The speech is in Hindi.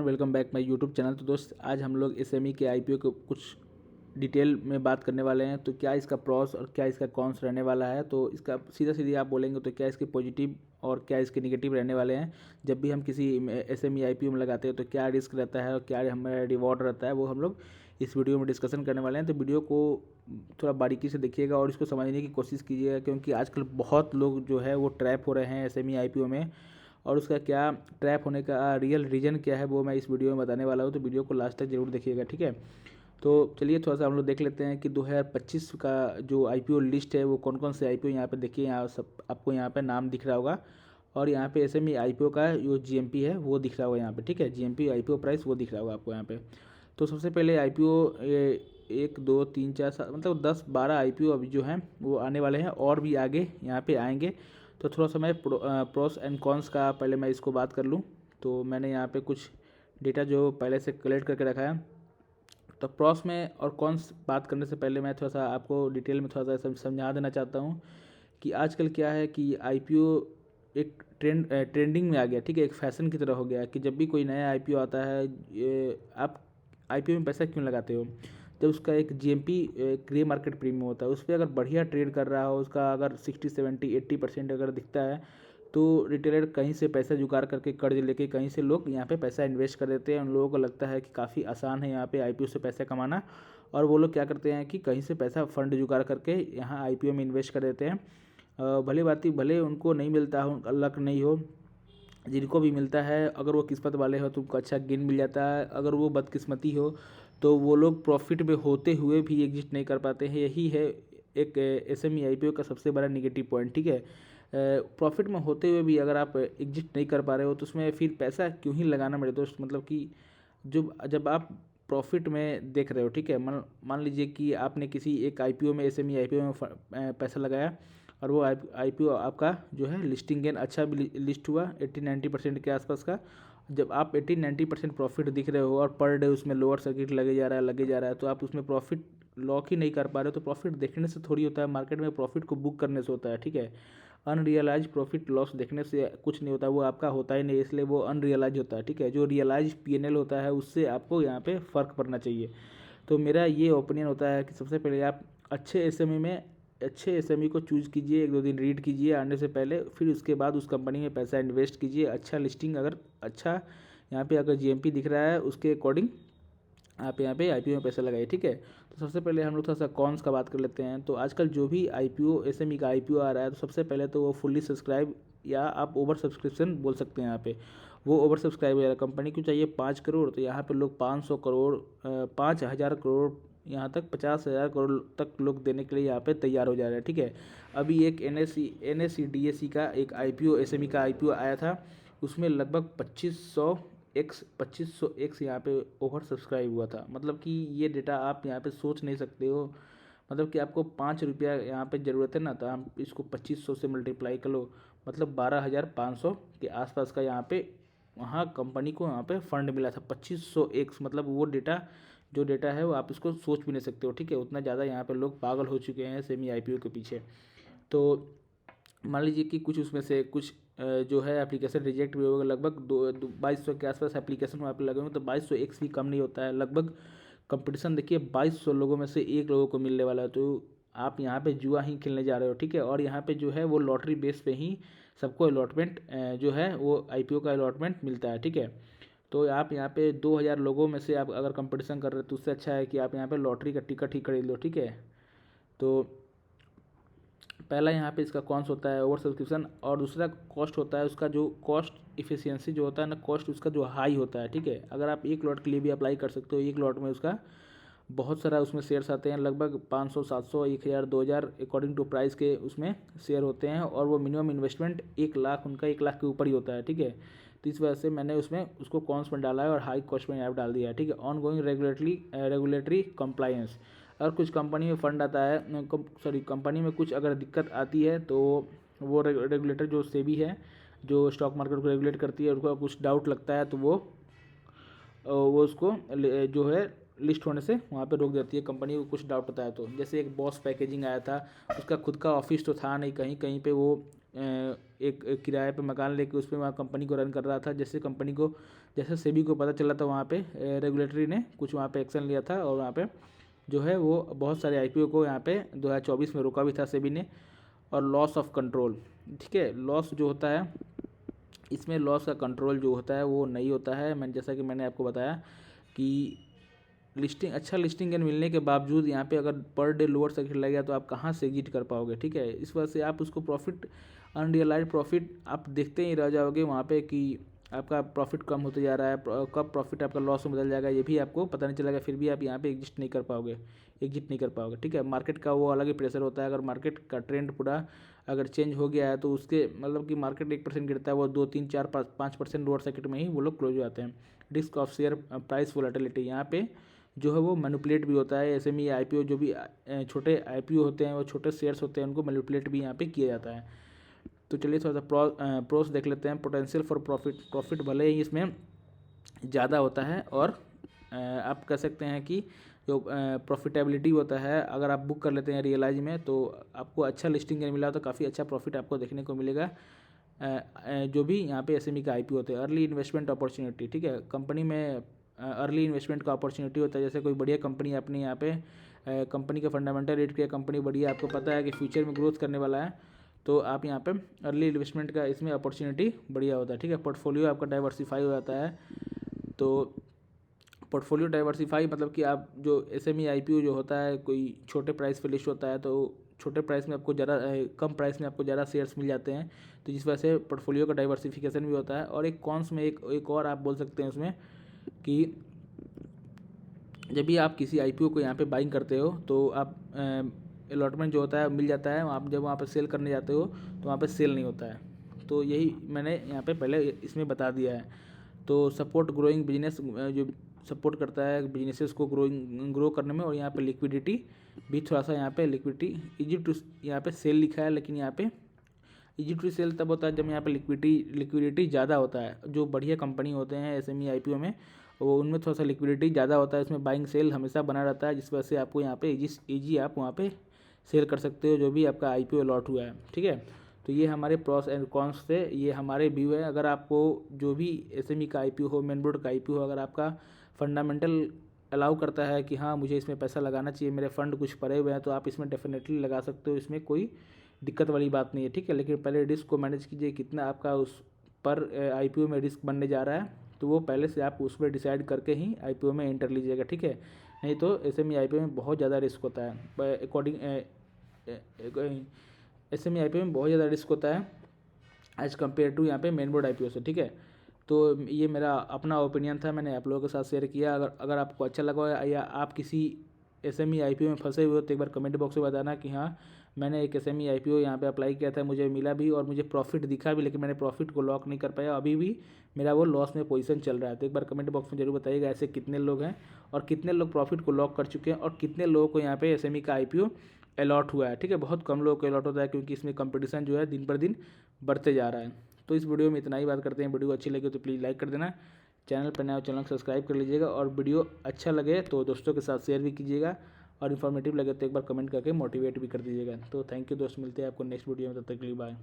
Welcome back my YouTube channel. तो दोस्त, आज हम लोग एसएमई के आईपीओ को कुछ डिटेल में बात करने वाले हैं। तो क्या इसका प्रॉस और क्या इसका कॉन्स रहने वाला है, तो इसका सीधा सीधी आप बोलेंगे तो क्या इसके पॉजिटिव और क्या इसके नेगेटिव रहने वाले हैं। जब भी हम किसी एसएमई आईपीओ में लगाते हैं तो क्या रिस्क रहता है और क्या हमें रिवॉर्ड रहता है, वो हम लोग इस वीडियो में डिस्कशन करने वाले हैं। तो वीडियो को थोड़ा बारीकी से देखिएगा और इसको समझने की कोशिश कीजिएगा, क्योंकि आजकल बहुत लोग जो है वो ट्रैप हो रहे हैं एसएमई आईपीओ में। और उसका क्या ट्रैप होने का रियल रीज़न क्या है वो मैं इस वीडियो में बताने वाला हूँ। तो वीडियो को लास्ट तक जरूर देखिएगा, ठीक है। तो चलिए थोड़ा सा हम लोग देख लेते हैं कि 2025 का जो आईपीओ लिस्ट है वो कौन कौन से आईपीओ यहाँ पे देखिए। यहाँ सब आपको यहाँ पे नाम दिख रहा होगा और यहाँ पे एसएमई आईपीओ का जो जीएमपी है वो दिख रहा होगा यहाँ पे, ठीक है। जीएमपी आईपीओ प्राइस वो दिख रहा होगा आपको यहाँ पे। तो सबसे पहले आईपीओ 1 2 3 4 7 मतलब 10 12 आईपीओ अभी जो हैं वो आने वाले हैं और भी आगे यहाँ पे आएंगे। तो थोड़ा सा मैं प्रोस एंड कॉन्स का पहले मैं इसको बात कर लूँ। तो मैंने यहाँ पे कुछ डेटा जो पहले से कलेक्ट करके रखा है। तो प्रोस में और कॉन्स बात करने से पहले मैं थोड़ा सा आपको डिटेल में थोड़ा सा समझा देना चाहता हूँ कि आजकल क्या है कि आईपीओ एक ट्रेंडिंग में आ गया, ठीक है। एक फैशन की तरह हो गया कि जब भी कोई नया आईपीओ आता है, आप आईपीओ में पैसा क्यों लगाते हो। जब उसका एक जीएमपी ग्रे मार्केट प्रीमियम होता है, उस पर अगर बढ़िया ट्रेड कर रहा हो, उसका अगर 60 70 80% अगर दिखता है, तो रिटेलर कहीं से पैसा जुगाड़ करके कर्ज लेके कहीं से लोग यहाँ पे पैसा इन्वेस्ट कर देते हैं। उन लोगों को लगता है कि काफ़ी आसान है यहाँ पे आईपीओ से पैसा कमाना, और वो लोग क्या करते हैं कि कहीं से पैसा फंड जुगाड़ करके यहाँ आईपीओ में इन्वेस्ट कर देते हैं। भले उनको नहीं मिलता हो, लक नहीं हो, जिनको भी मिलता है अगर वो किस्मत वाले हो तो उनको अच्छा गेन मिल जाता है। अगर वो बदकिस्मती हो तो वो लोग प्रॉफिट में होते हुए भी एग्जिट नहीं कर पाते हैं। यही है एक एसएमई आईपीओ का सबसे बड़ा निगेटिव पॉइंट, ठीक है। प्रॉफिट में होते हुए भी अगर आप एग्जिट नहीं कर पा रहे हो तो उसमें फिर पैसा क्यों ही लगाना मेरे दोस्त। मतलब कि जब आप प्रॉफिट में देख रहे हो, ठीक है। मान लीजिए कि आपने किसी एक आईपीओ में एसएमई आईपीओ में पैसा लगाया और वो आईपीओ आपका जो है लिस्टिंग गेन अच्छा भी लिस्ट हुआ 80 90% के आसपास का। जब आप 80 90% प्रॉफिट दिख रहे हो और पर डे उसमें लोअर सर्किट लगे जा रहा है तो आप उसमें प्रॉफिट लॉक ही नहीं कर पा रहे हो। तो प्रॉफिट देखने से थोड़ी होता है, मार्केट में प्रॉफिट को बुक करने से होता है, ठीक है। अनरियलाइज प्रॉफिट लॉस देखने से कुछ नहीं होता, वो आपका होता ही नहीं, इसलिए वो अनरियलाइज होता है, ठीक है। जो रियलाइज पीएनएल होता है उससे आपको यहाँ पे फ़र्क पड़ना चाहिए। तो मेरा ये ओपिनियन होता है कि सबसे पहले आप अच्छे एसएमई को चूज़ कीजिए, 1 2 दिन रीड कीजिए आने से पहले, फिर उसके बाद उस कंपनी में पैसा इन्वेस्ट कीजिए। अच्छा लिस्टिंग अगर अच्छा यहाँ पे अगर जीएमपी दिख रहा है उसके अकॉर्डिंग आप यहाँ पे आईपीओ में पैसा लगाइए, ठीक है। तो सबसे पहले हम लोग थोड़ा सा कॉन्स का बात कर लेते हैं। तो आजकल जो भी आईपीओ एसएमई का आईपीओ आ रहा है तो सबसे पहले तो वो फुल्ली सब्सक्राइब या आप ओवर सब्सक्रिप्शन बोल सकते हैं। यहाँ पे वो ओवर सब्सक्राइब हो जा रहा है। कंपनी को चाहिए 5 करोड़, तो यहाँ पे लोग 500 करोड़ 5000 करोड़ यहाँ तक 50,000 करोड़ तक लोग देने के लिए यहाँ पे तैयार हो जा रहे हैं, ठीक है। अभी एक एनएससी का एक आईपीओ एसएमई का आईपीओ आया था, उसमें लगभग 2500x यहाँ पे ओवर सब्सक्राइब हुआ था। मतलब कि ये डेटा आप यहाँ पे सोच नहीं सकते हो। मतलब कि आपको 5 रुपया यहाँ पे ज़रूरत है ना, तो हम इसको 2500 से मल्टीप्लाई कर लो, मतलब 12,500 के आसपास का यहाँ पे वहाँ कंपनी को यहाँ पे फंड मिला था 2500x। मतलब वो जो डेटा है वो आप इसको सोच भी नहीं सकते हो, ठीक है। उतना ज़्यादा यहाँ पे लोग पागल हो चुके हैं सेमी आईपीओ के पीछे। तो मान लीजिए कि कुछ उसमें से कुछ जो है एप्लीकेशन रिजेक्ट भी होगा। लगभग 2200 के आसपास एप्लीकेशन वहाँ पे लगे हुए, तो 2200x भी कम नहीं होता है। लगभग कंपटीशन देखिए 2200 लोगों में से एक लोगों को मिलने वाला है। तो आप यहाँ पे जुआ ही खेलने जा रहे हो, ठीक है। और यहाँ पे जो है वो लॉटरी बेस पे ही सबको अलॉटमेंट जो है वो आईपीओ का अलॉटमेंट मिलता है, ठीक है। तो आप यहाँ पे 2000 लोगों में से आप अगर कंपटीशन कर रहे हो तो उससे अच्छा है कि आप यहाँ पे लॉटरी का टिकट ही खरीद लो, ठीक है। तो पहला यहाँ पे इसका कॉन्स होता है ओवर सब्सक्रिप्शन, और दूसरा कॉस्ट होता है उसका जो कॉस्ट इफिशियंसी जो होता है ना, कॉस्ट उसका जो हाई होता है, ठीक है। अगर आप एक लॉट के लिए भी अप्लाई कर सकते हो, एक लॉट में उसका बहुत सारा उसमें शेयर्स आते हैं, लगभग 500 700 1000 2000 अकॉर्डिंग टू प्राइस के उसमें शेयर होते हैं। और वो मिनिमम इन्वेस्टमेंट 1 लाख उनका 1 लाख के ऊपर ही होता है, ठीक है। तो इस वजह से मैंने उसमें उसको कॉन्स में डाला है और हाई कॉस्ट में यहाँ डाल दिया है, ठीक है। ऑन गोइंग रेगुलेटरी कंप्लायंस, अगर कुछ कंपनी में फंड आता है, कंपनी में कुछ अगर दिक्कत आती है तो वो रेगुलेटर जो सेबी है जो स्टॉक मार्केट को रेगुलेट करती है, उनको कुछ डाउट लगता है तो वो उसको जो है लिस्ट होने से वहाँ पे रोक देती है। कंपनी को कुछ डाउट होता है तो, जैसे एक बॉस पैकेजिंग आया था, उसका खुद का ऑफिस तो था नहीं, कहीं कहीं पे वो एक किराए पे मकान लेके उस पर वहाँ कंपनी को रन कर रहा था। जैसे सेबी को पता चला था, वहाँ पे रेगुलेटरी ने कुछ वहाँ पे एक्शन लिया था और वहाँ पे जो है वो बहुत सारे IPO को यहाँ पे 2024 में रोका भी था सेबी ने। और लॉस ऑफ कंट्रोल, ठीक है, लॉस जो होता है इसमें लॉस का कंट्रोल जो होता है वो नहीं होता है। जैसा कि मैंने आपको बताया कि अच्छा लिस्टिंग गेन मिलने के बावजूद यहाँ पे अगर पर डे लोअर सर्किट लगेगा तो आप कहाँ से एग्जिट कर पाओगे, ठीक है। इस वजह से आप उसको प्रॉफिट, अनरियलाइज प्रॉफिट आप देखते ही रह जाओगे वहाँ पे कि आपका प्रॉफिट कम होते जा रहा है, कब प्रॉफिट आपका लॉस में बदल जाएगा ये भी आपको पता नहीं चलेगा, फिर भी आप यहाँ पे एग्जिट नहीं कर पाओगे, ठीक है। मार्केट का वो अलग ही प्रेशर होता है। अगर मार्केट का ट्रेंड पूरा अगर चेंज हो गया है तो उसके मतलब कि मार्केट 1% गिरता है, वो 2, 3, 4, 5% लोअर सर्किट में ही वो लोग क्लोज हो जाते हैं। Risk of share price volatility, यहाँ पे जो है वो मैनिपुलेट भी होता है। SME IPO जो भी छोटे IPO होते हैं, वो छोटे शेयर्स होते हैं, उनको मैनिपुलेट भी यहाँ पे किया जाता है। तो चलिए थोड़ा सा प्रोस देख लेते हैं। पोटेंशियल फॉर प्रॉफिट भले ही इसमें ज़्यादा होता है और आप कह सकते हैं कि जो प्रॉफिटेबिलिटी होता है, अगर आप बुक कर लेते हैं रियलाइज में तो आपको अच्छा लिस्टिंग मिला तो काफ़ी अच्छा प्रॉफिट आपको देखने को मिलेगा। जो भी यहाँ पे SME का IPO होते हैं। अर्ली इन्वेस्टमेंट अपॉर्चुनिटी, ठीक है, कंपनी में अर्ली इन्वेस्टमेंट का अपॉर्चुनिटी होता है। जैसे कोई बढ़िया कंपनी अपनी यहाँ पे कंपनी का फंडामेंटल रेट की कंपनी बढ़िया, आपको पता है कि फ्यूचर में ग्रोथ करने वाला है, तो आप यहाँ पे अर्ली इन्वेस्टमेंट का इसमें अपॉर्चुनिटी बढ़िया होता है, ठीक है। पोर्टफोलियो आपका डाइवर्सिफाई हो जाता है। तो पोर्टफोलियो डाइवर्सिफाई मतलब कि आप जो SME IPO जो होता है कोई छोटे प्राइस पे लिस्ट होता है, तो छोटे प्राइस में आपको ज़्यादा कम प्राइस में आपको ज़्यादा शेयर्स मिल जाते हैं, तो जिस वजह से पोर्टफोलियो का डाइवर्सिफिकेशन भी होता है। और एक कॉन्स में एक और आप बोल सकते हैं उसमें कि जब भी आप किसी IPO को यहाँ पे बाइंग करते हो तो आप अलॉटमेंट जो होता है मिल जाता है, आप जब वहाँ पे सेल करने जाते हो तो वहाँ पे सेल नहीं होता है। तो यही मैंने यहाँ पे पहले इसमें बता दिया है। तो सपोर्ट ग्रोइंग बिजनेस, जो सपोर्ट करता है बिजनेसेस को ग्रो करने में। और यहाँ पे लिक्विडिटी भी थोड़ा सा, यहाँ पे लिक्विडिटी इजी टू, यहाँ पे सेल लिखा है लेकिन यहाँ पे इजी टू सेल तब होता है जब यहाँ पे लिक्विडिटी ज़्यादा होता है। जो बढ़िया कंपनी होते हैं SME IPO में, वो उनमें थोड़ा सा लिक्विडिटी ज़्यादा होता है, उसमें बाइंग सेल हमेशा बना रहता है, जिस वजह से आपको यहाँ पे ईजी आप वहाँ पे सेल कर सकते हो जो भी आपका IPO अलॉट हुआ है, ठीक है। तो ये हमारे प्रॉस एंड कॉन्स थे, ये हमारे व्यू है। अगर आपको जो भी SME का IPO हो, मेन बोर्ड का IPO हो, अगर आपका फंडामेंटल अलाउ करता है कि हाँ मुझे इसमें पैसा लगाना चाहिए, मेरे फंड कुछ पड़े हुए हैं, तो आप इसमें डेफिनेटली लगा सकते हो, इसमें कोई दिक्कत वाली बात नहीं है, ठीक है। लेकिन पहले रिस्क को मैनेज कीजिए, कितना आपका उस पर IPO में रिस्क बनने जा रहा है, तो वो पहले से आप उस पर डिसाइड करके ही IPO में एंटर लीजिएगा, ठीक है। नहीं तो SME IPO में बहुत ज़्यादा रिस्क होता है। SME IPO में बहुत ज़्यादा रिस्क होता है एज़ कम्पेयर टू यहाँ पे मेन बोर्ड IPO से, ठीक है। तो ये मेरा अपना ओपिनियन था, मैंने आप लोगों के साथ शेयर किया। अगर आपको अच्छा लगा या आप किसी SME IPO में फंसे हुए हो तो एक बार कमेंट बॉक्स में बताना कि हाँ मैंने एक SME IPO यहाँ पे अप्लाई किया था, मुझे मिला भी और मुझे प्रॉफिट दिखा भी, लेकिन मैंने प्रॉफिट को लॉक नहीं कर पाया, अभी भी मेरा वो लॉस में पोजीशन चल रहा है। तो एक बार कमेंट बॉक्स में जरूर बताइएगा ऐसे कितने लोग हैं और कितने लोग प्रॉफिट को लॉक कर चुके हैं और कितने लोगों को यहाँ पे SME का IPO अलॉट हुआ है, ठीक है। बहुत कम लोगों को अलॉट होता है क्योंकि इसमें कंपटीशन जो है दिन पर दिन बढ़ते जा रहा है। तो इस वीडियो में इतना ही बात करते हैं। वीडियो अच्छी लगी तो प्लीज़ लाइक कर देना, चैनल पर नया हो चैनल को सब्सक्राइब कर लीजिएगा, और वीडियो अच्छा लगे तो दोस्तों के साथ शेयर भी कीजिएगा, और इन्फॉर्मेटिव लगे तो एक बार कमेंट करके मोटिवेट भी कर दीजिएगा। तो थैंक यू दोस्त, मिलते हैं आपको नेक्स्ट वीडियो में, तब तक के लिए बाय।